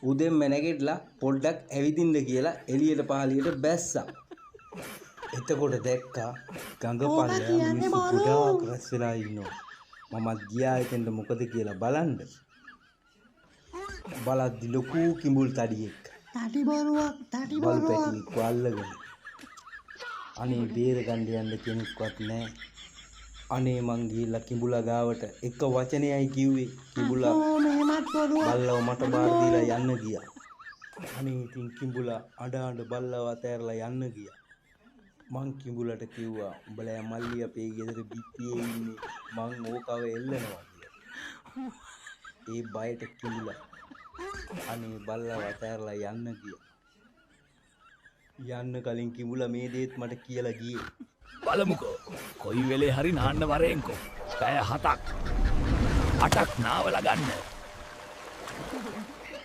උදෙන්ම නැගිටලා පොඩ්ඩක් ඇවිදින්න කියලා එළියට පහළියට බැස්සා. එතකොට දැක්කා ගඟ පල්ලෙහා මිනිස්සු ගොඩාක් රැස් වෙලා ඉන්නවා. මමත් ගියා එතෙන්ට මොකද කියලා බලන්න. බලද්දි ලොකු කිඹුල් තඩියෙක්. තඩි බොරුවක් අල්ලගෙන. අනේ බේර ගන්න යන්න කෙනෙක්වත් නැහැ. අනේ මං ගිහිල්ලා කිඹුලා ගාවට එක වචනයයි කිව්වේ. කිඹුලා බල්ලව මට බාර දීලා යන්න ගියා. අනේ ඉතින් කිඹුලා අඬ බල්ලව අතෑරලා යන්න ගියා. මං කිඹුලට කිව්වා උඹලා මල්ලි අපේ ගෙදර බිත්තියේ ඉන්නේ මං ඕකව එල්ලනවා කියලා. ඒ බයට කිඹුලා අනේ බල්ලව අතෑරලා යන්න ගියා. යන්න කලින් කිඹුලා මේ දේත් මට කියලා ගියේ. බලමුකෝ කොයි වෙලේ හරි නාන්න වරෙන්කෝ. පැය 7ක් 8ක් නාවලා ගන්න.